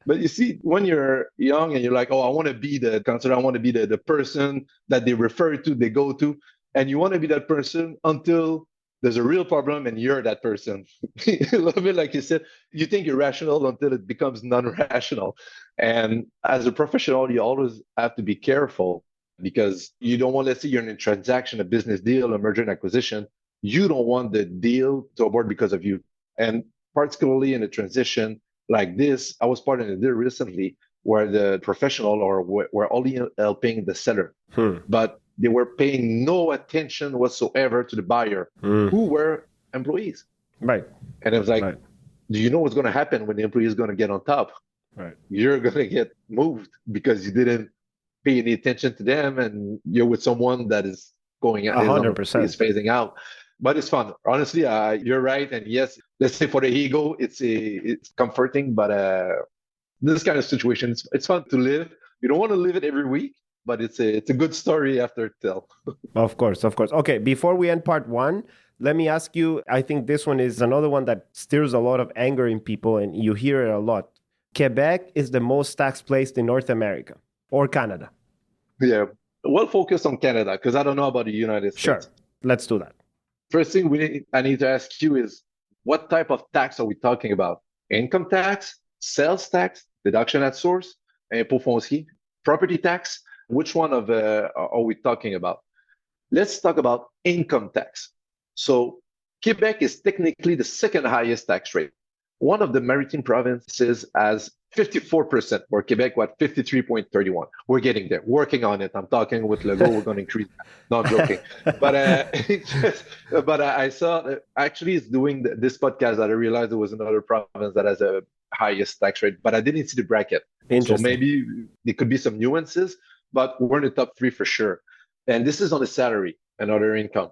But you see, when you're young and you're like, oh, I want to be the counselor, I want to be the person that they refer to, they go to, and you want to be that person until there's a real problem and you're that person. A little bit like you said, you think you're rational until it becomes non-rational. And as a professional, you always have to be careful, because you don't want, let's say you're in a transaction, a business deal, a merger and acquisition, you don't want the deal to abort because of you. And particularly in a transition like this, I was part of a deal recently where the professional were only helping the seller, but they were paying no attention whatsoever to the buyer, who were employees. Right. And it was like, do you know what's going to happen when the employee is going to get on top? Right. You're going to get moved because you didn't pay any attention to them, and you're with someone that is going 100%. Is phasing out. But it's fun. Honestly, you're right. And yes, let's say for the ego, it's comforting. But this kind of situation, it's fun to live. You don't want to live it every week, but it's a good story after tell. Of course. Okay, before we end part 1, let me ask you, I think this one is another one that stirs a lot of anger in people, and you hear it a lot. Quebec is the most taxed place in North America or Canada. Yeah. Well, focus on Canada, because I don't know about the United States. Sure. Let's do that. First thing I need to ask you is, what type of tax are we talking about? Income tax, sales tax, deduction at source, impôt foncier, property tax? Which one are we talking about? Let's talk about income tax. So Quebec is technically the second highest tax rate. One of the maritime provinces has 54%, where Quebec was 53.31. We're getting there, working on it. I'm talking with Legault, we're going to increase that. No, I'm joking. But I saw that actually it's doing this podcast that I realized there was another province that has a highest tax rate, but I didn't see the bracket. So maybe there could be some nuances, but we're in the top 3 for sure. And this is on the salary and other income.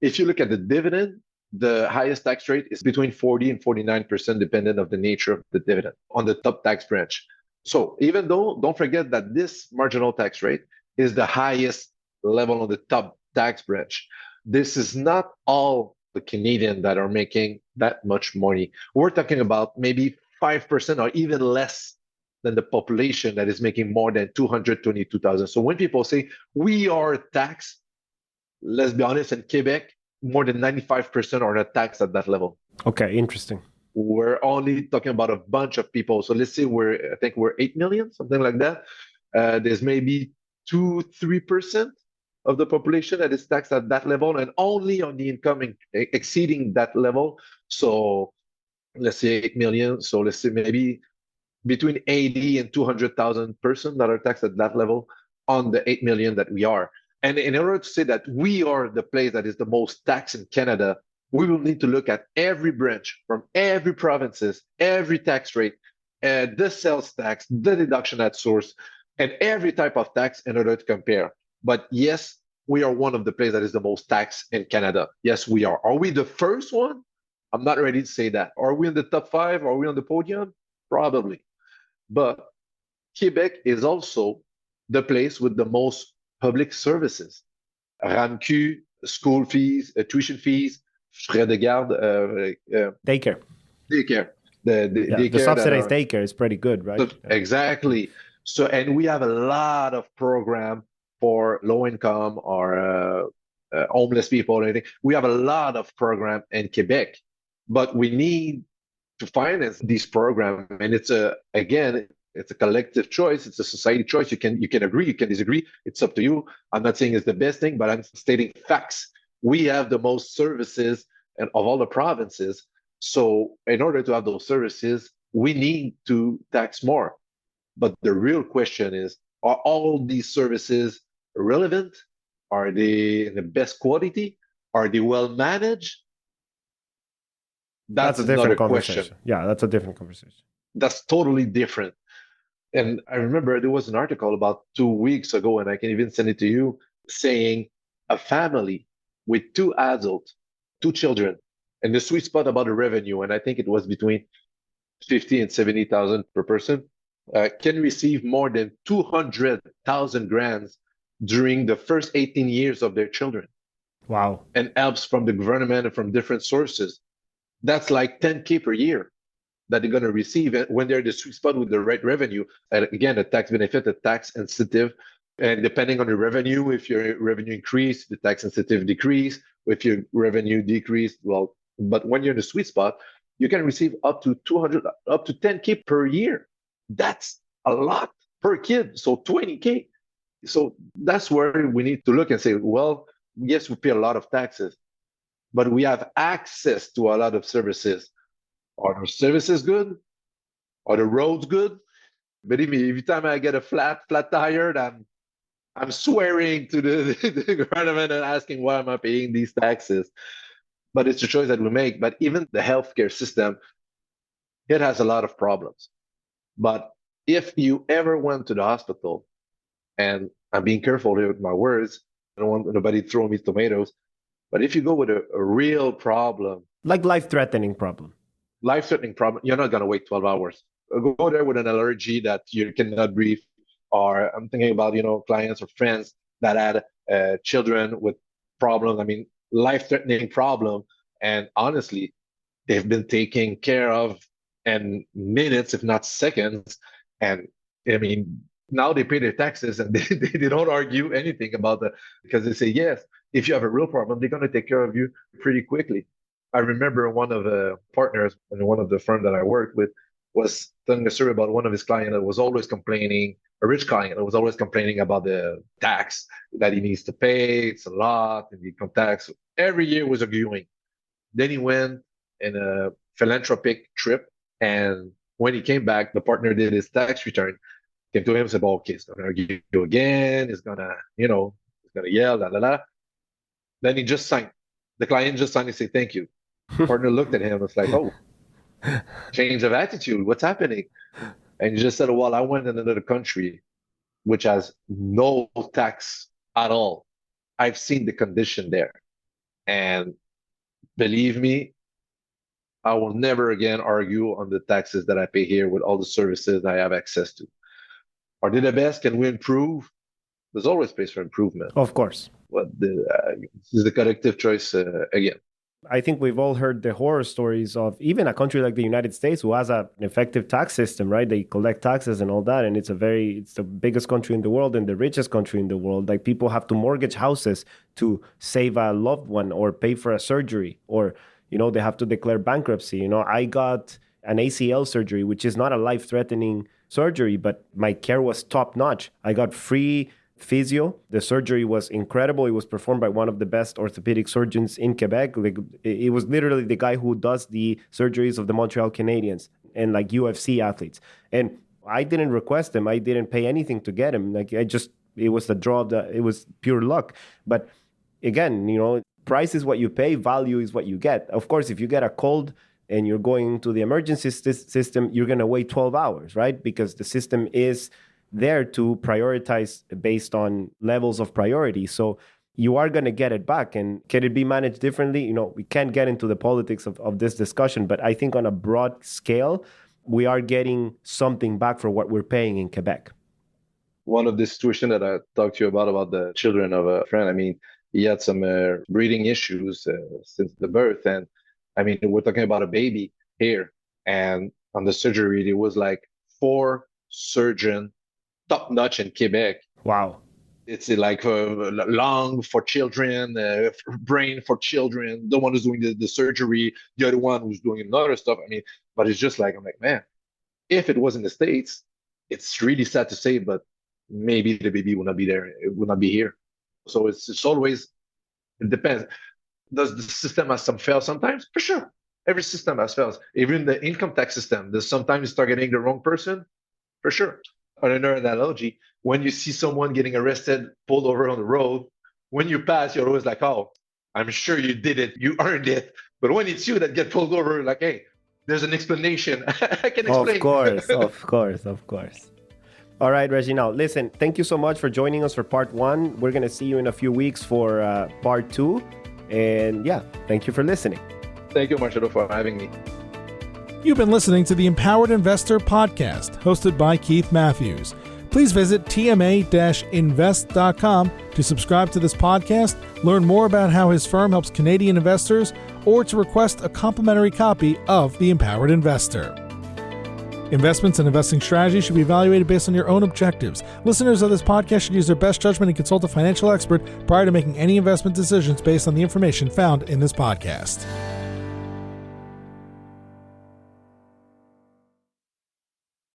If you look at the dividend, the highest tax rate is between 40 and 49%, dependent of the nature of the dividend on the top tax branch. So even though, don't forget that this marginal tax rate is the highest level on the top tax branch. This is not all the Canadians that are making that much money. We're talking about maybe 5% or even less than the population that is making more than 222,000. So when people say we are taxed, let's be honest, in Quebec, more than 95% are not taxed at that level. Okay, interesting. We're only talking about a bunch of people. So let's say I think we're 8 million, something like that. There's maybe 2-3% of the population that is taxed at that level, and only on the income exceeding that level. So let's say 8 million. So let's say maybe between 80 and 200,000 persons that are taxed at that level on the 8 million that we are. And in order to say that we are the place that is the most taxed in Canada, we will need to look at every branch from every provinces, every tax rate, the sales tax, the deduction at source, and every type of tax in order to compare. But yes, we are one of the places that is the most taxed in Canada. Yes, we are. Are we the first one? I'm not ready to say that. Are we in the top 5? Are we on the podium? Probably. But Quebec is also the place with the most public services. RAMQ, school fees, tuition fees, frais de garde, Daycare. daycare. The Yeah, the daycare subsidized daycare is pretty good, right? exactly. So, and we have a lot of program for low income or homeless people or anything. We have a lot of program in Quebec, but we need to finance these programs. And it's it's a collective choice. It's a society choice. You can agree, you can disagree. It's up to you. I'm not saying it's the best thing, but I'm stating facts. We have the most services and of all the provinces. So in order to have those services, we need to tax more. But the real question is, are all these services relevant? Are they in the best quality? Are they well managed? That's That's a different another question. conversation. Yeah, that's a different conversation. That's totally different. And I remember there was an article about 2 weeks ago, and I can even send it to you, saying a family with two adults, two children, and the sweet spot about the revenue, and I think it was between 50 and 70,000 per person, can receive more than 200,000 grants during the first 18 years of their children. Wow. And helps from the government and from different sources. That's like 10K per year that they're going to receive when they're in the sweet spot with the right revenue. And again, a tax benefit, a tax incentive. And depending on your revenue, if your revenue increase, the tax incentive decrease. If your revenue decrease, well, but when you're in the sweet spot, you can receive up to 200, up to 10K per year. That's a lot per kid. So 20K. So that's where we need to look and say, well, yes, we pay a lot of taxes, but we have access to a lot of services. Are the services good? Are the roads good? Believe me, every time I get a flat tire, I'm swearing to the government and asking why am I paying these taxes. But it's a choice that we make. But even the healthcare system, it has a lot of problems. But if you ever went to the hospital, and I'm being careful here with my words, I don't want nobody throwing me tomatoes, but if you go with a real problem, like life-threatening problem, you're not going to wait 12 hours. Go there with an allergy that you cannot breathe. Or I'm thinking about, clients or friends that had children with problems. I mean, life-threatening problem. And honestly, they've been taken care of in minutes, if not seconds. And I mean, now they pay their taxes and they don't argue anything about that because they say, yes, if you have a real problem, they're going to take care of you pretty quickly. I remember one of the partners in one of the firms that I worked with was telling a story about one of his clients that was always complaining, a rich client that was always complaining about the tax that he needs to pay. It's a lot, and the income tax every year was arguing. Then he went in a philanthropic trip, and when he came back, the partner did his tax return, came to him and said, well, okay, it's going to argue again. It's going to, it's going to yell, la, la, la. Then he just signed. The client just signed and said, thank you. Partner looked at him and was like, oh, change of attitude. What's happening? And he just said, well, I went in another country which has no tax at all. I've seen the condition there. And believe me, I will never again argue on the taxes that I pay here with all the services I have access to. Are they the best? Can we improve? There's always space for improvement. Of course. But this is the collective choice again. I think we've all heard the horror stories of even a country like the United States who has an effective tax system, right? They collect taxes and all that. And it's the biggest country in the world and the richest country in the world. Like people have to mortgage houses to save a loved one or pay for a surgery, or, they have to declare bankruptcy. I got an ACL surgery, which is not a life-threatening surgery, but my care was top notch. I got free physio. The surgery was incredible. It was performed by one of the best orthopedic surgeons in Quebec. Like, it was literally the guy who does the surgeries of the Montreal Canadiens and like UFC athletes. And I didn't request him. I didn't pay anything to get him. Like it was the draw of it was pure luck. But again, price is what you pay, value is what you get. Of course, if you get a cold and you're going to the emergency system, you're going to wait 12 hours, right? Because the system is there to prioritize based on levels of priority. So you are going to get it back. And can it be managed differently? We can't get into the politics of this discussion, but I think on a broad scale, we are getting something back for what we're paying in Quebec. One of the situation that I talked to you about the children of a friend, I mean, he had some breathing issues since the birth. And I mean, we're talking about a baby here. And on the surgery, there was like 4 surgeons, top notch in Quebec. Wow. It's like lung for children, brain for children, the one who's doing the surgery, the other one who's doing another stuff. I mean, but it's just like, I'm like, man, if it was in the States, it's really sad to say, but maybe the baby will not be there. It will not be here. So it's always, it depends. Does the system have some fails sometimes? For sure. Every system has fails. Even the income tax system, there's sometimes targeting the wrong person. For sure. On another analogy, when you see someone getting arrested, pulled over on the road, when you pass, you're always like, oh, I'm sure you did it. You earned it. But when it's you that get pulled over, like, hey, there's an explanation. I can explain. Of course. All right, Réginald. Listen, thank you so much for joining us for part 1. We're going to see you in a few weeks for part 2. And yeah, thank you for listening. Thank you, Marcelo, for having me. You've been listening to the Empowered Investor Podcast, hosted by Keith Matthews. Please visit tma-invest.com to subscribe to this podcast, learn more about how his firm helps Canadian investors, or to request a complimentary copy of The Empowered Investor. Investments and investing strategies should be evaluated based on your own objectives. Listeners of this podcast should use their best judgment and consult a financial expert prior to making any investment decisions based on the information found in this podcast.